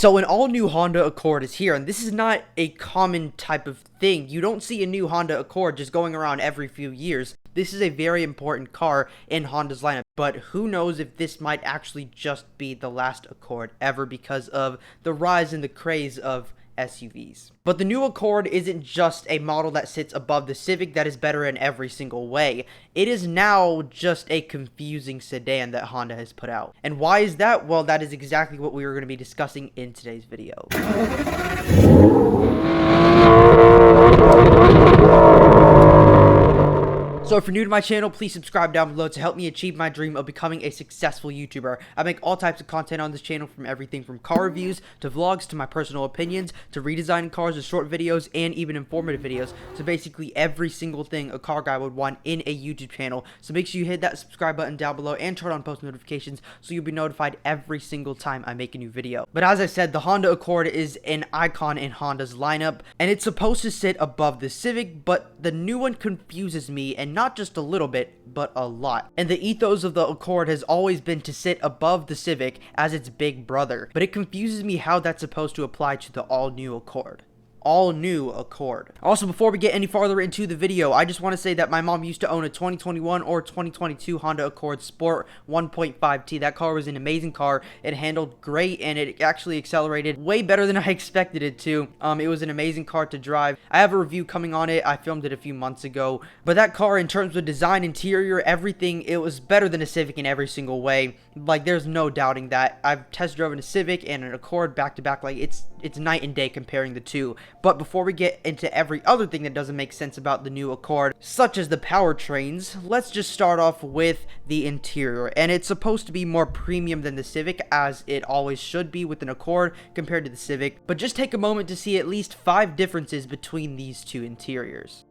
So an all-new Honda Accord is here, and this is not a common type of thing. You don't see a new Honda Accord just going around every few years. This is a very important car in Honda's lineup, but who knows if this might actually just be the last Accord ever because of the rise in the craze of SUVs. But the new Accord isn't just a model that sits above the Civic that is better in every single way. It is now just a confusing sedan that Honda has put out. And why is that? Well, that is exactly what we are going to be discussing in today's video. So if you're new to my channel, please subscribe down below to help me achieve my dream of becoming a successful YouTuber. I make all types of content on this channel, from everything from car reviews to vlogs to my personal opinions to redesigning cars to short videos and even informative videos. So basically every single thing a car guy would want in a YouTube channel. So make sure you hit that subscribe button down below and turn on post notifications so you'll be notified every single time I make a new video. But as I said, the Honda Accord is an icon in Honda's lineup, and it's supposed to sit above the Civic, but the new one confuses me, and not just a little bit, but a lot. And the ethos of the Accord has always been to sit above the Civic as its big brother, but it confuses me how that's supposed to apply to the all-new Accord. All-new Accord. Also, before we get any farther into the video, I just want to say that my mom used to own a 2021 or 2022 Honda Accord Sport 1.5T. That car was an amazing car. It handled great, and it actually accelerated way better than I expected it to. It was an amazing car to drive. I have a review coming on it. I filmed it a few months ago. But that car, in terms of design, interior, everything, it was better than a Civic in every single way. Like, there's no doubting that. I've test driven a Civic and an Accord back to back. Like, it's night and day comparing the two. But before we get into every other thing that doesn't make sense about the new Accord, such as the powertrains, let's just start off with the interior. And it's supposed to be more premium than the Civic, as it always should be with an Accord compared to the Civic. But just take a moment to see at least 5 differences between these two interiors.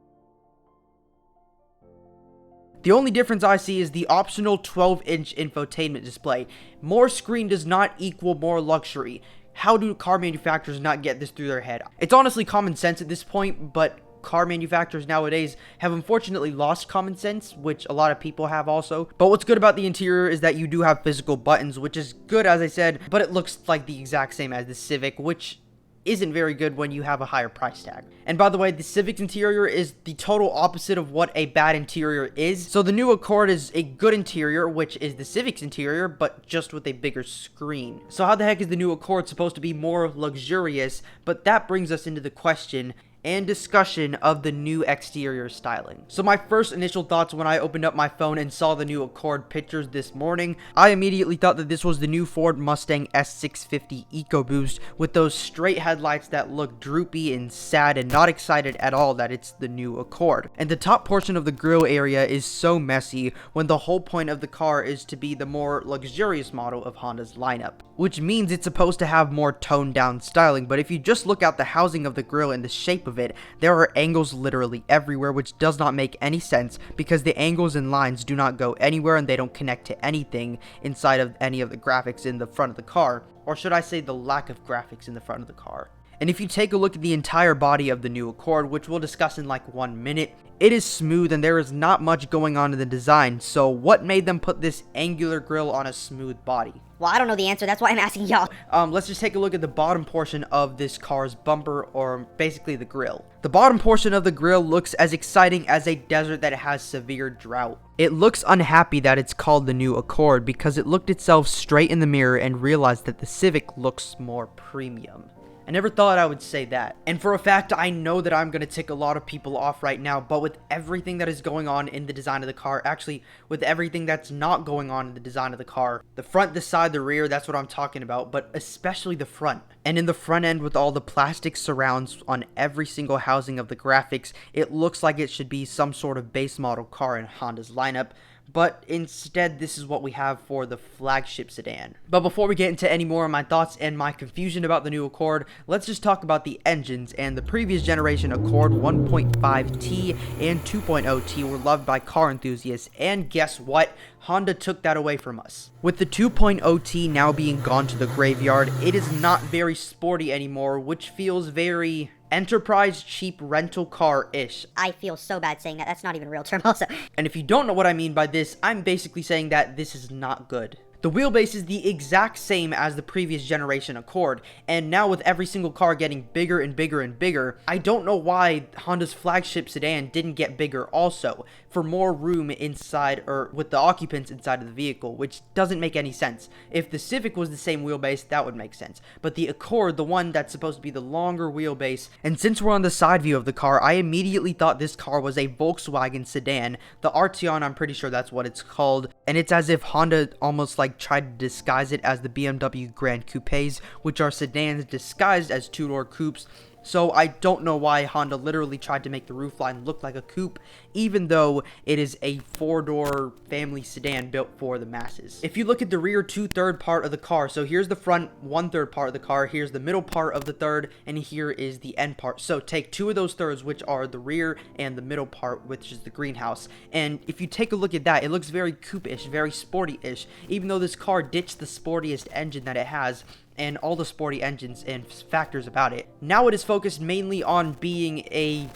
The only difference I see is the optional 12-inch infotainment display. More screen does not equal more luxury. How do car manufacturers not get this through their head? It's honestly common sense at this point, but car manufacturers nowadays have unfortunately lost common sense, which a lot of people have also. But what's good about the interior is that you do have physical buttons, which is good, as I said, but it looks like the exact same as the Civic, which isn't very good when you have a higher price tag. And by the way, the Civic's interior is the total opposite of what a bad interior is. So the new Accord is a good interior, which is the Civic's interior, but just with a bigger screen. So how the heck is the new Accord supposed to be more luxurious? But that brings us into the question and discussion of the new exterior styling. So my first initial thoughts when I opened up my phone and saw the new Accord pictures this morning, I immediately thought that this was the new Ford Mustang S650 EcoBoost with those straight headlights that look droopy and sad and not excited at all that it's the new Accord. And the top portion of the grille area is so messy when the whole point of the car is to be the more luxurious model of Honda's lineup, which means it's supposed to have more toned down styling. But if you just look at the housing of the grille and the shape of it, there are angles literally everywhere, which does not make any sense because the angles and lines do not go anywhere and they don't connect to anything inside of any of the graphics in the front of the car, or should I say the lack of graphics in the front of the car. And if you take a look at the entire body of the new Accord, which we'll discuss in like 1 minute, it is smooth and there is not much going on in the design. So what made them put this angular grille on a smooth body? Well, I don't know the answer. That's why I'm asking y'all. Let's just take a look at the bottom portion of this car's bumper, or basically the grille. The bottom portion of the grille looks as exciting as a desert that has severe drought. It looks unhappy that it's called the new Accord because it looked itself straight in the mirror and realized that the Civic looks more premium. I never thought I would say that. And for a fact, I know that I'm going to tick a lot of people off right now, but with everything that is going on in the design of the car, actually, with everything that's not going on in the design of the car, the front, the side, the rear, that's what I'm talking about, but especially the front. And in the front end with all the plastic surrounds on every single housing of the graphics, it looks like it should be some sort of base model car in Honda's lineup. But instead, this is what we have for the flagship sedan. But before we get into any more of my thoughts and my confusion about the new Accord, let's just talk about the engines. And the previous generation Accord 1.5T and 2.0T were loved by car enthusiasts, and guess what? Honda took that away from us. With the 2.0T now being gone to the graveyard, it is not very sporty anymore, which feels very enterprise cheap rental car-ish. I feel so bad saying that. That's not even a real term also. And if you don't know what I mean by this, I'm basically saying that this is not good. The wheelbase is the exact same as the previous generation Accord, and now with every single car getting bigger and bigger and bigger, I don't know why Honda's flagship sedan didn't get bigger also, for more room inside, or with the occupants inside of the vehicle, which doesn't make any sense. If the Civic was the same wheelbase, that would make sense, but the Accord, the one that's supposed to be the longer wheelbase, and since we're on the side view of the car, I immediately thought this car was a Volkswagen sedan. The Arteon, I'm pretty sure that's what it's called, and it's as if Honda almost like tried to disguise it as the BMW Grand Coupes, which are sedans disguised as two-door coupes. So I don't know why Honda literally tried to make the roofline look like a coupe, even though it is a four-door family sedan built for the masses. If you look at the rear two-third part of the car, so here's the front one-third part of the car, here's the middle part of the third, and here is the end part. So take two of those thirds, which are the rear and the middle part, which is the greenhouse. And if you take a look at that, it looks very coupe-ish, very sporty-ish, even though this car ditched the sportiest engine that it has, and all the sporty engines and factors about it. Now it is focused mainly on being a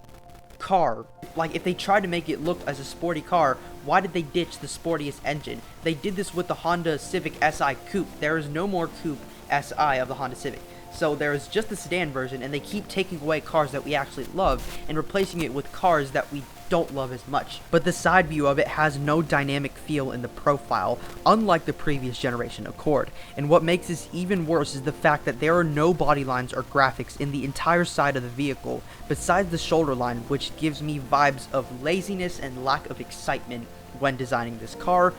car. Like, if they tried to make it look as a sporty car, why did they ditch the sportiest engine? They did this with the Honda Civic Si Coupe. There is no more Coupe Si of the Honda Civic. So there is just the sedan version, and they keep taking away cars that we actually love and replacing it with cars that we don't love as much. But the side view of it has no dynamic feel in the profile, unlike the previous generation Accord. And what makes this even worse is the fact that there are no body lines or graphics in the entire side of the vehicle, besides the shoulder line, which gives me vibes of laziness and lack of excitement when designing this car,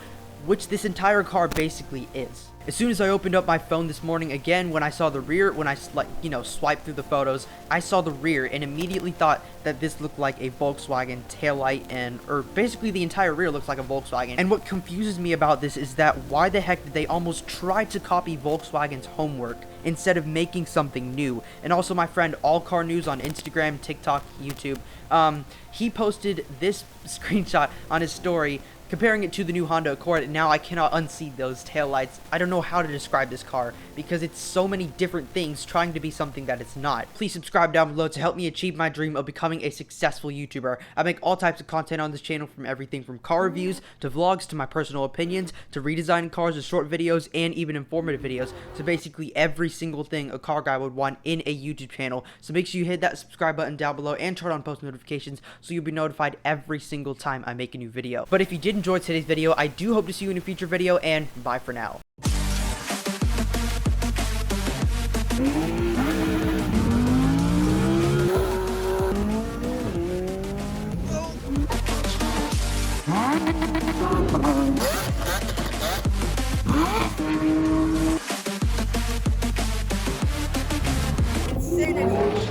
which this entire car basically is. As soon as I opened up my phone this morning again, when I saw the rear, when I swiped through the photos, I saw the rear and immediately thought that this looked like a Volkswagen taillight, or basically the entire rear looks like a Volkswagen. And what confuses me about this is that why the heck did they almost try to copy Volkswagen's homework instead of making something new? And also my friend All Car News on Instagram, TikTok, YouTube, he posted this screenshot on his story comparing it to the new Honda Accord, and now I cannot unsee those taillights. I don't know how to describe this car because it's so many different things trying to be something that it's not. Please subscribe down below to help me achieve my dream of becoming a successful YouTuber. I make all types of content on this channel, from everything from car reviews to vlogs to my personal opinions to redesigning cars to short videos and even informative videos. So basically every single thing a car guy would want in a YouTube channel. So make sure you hit that subscribe button down below and turn on post notifications so you'll be notified every single time I make a new video. But if you did enjoy today's video, I do hope to see you in a future video, and bye for now. Insanity.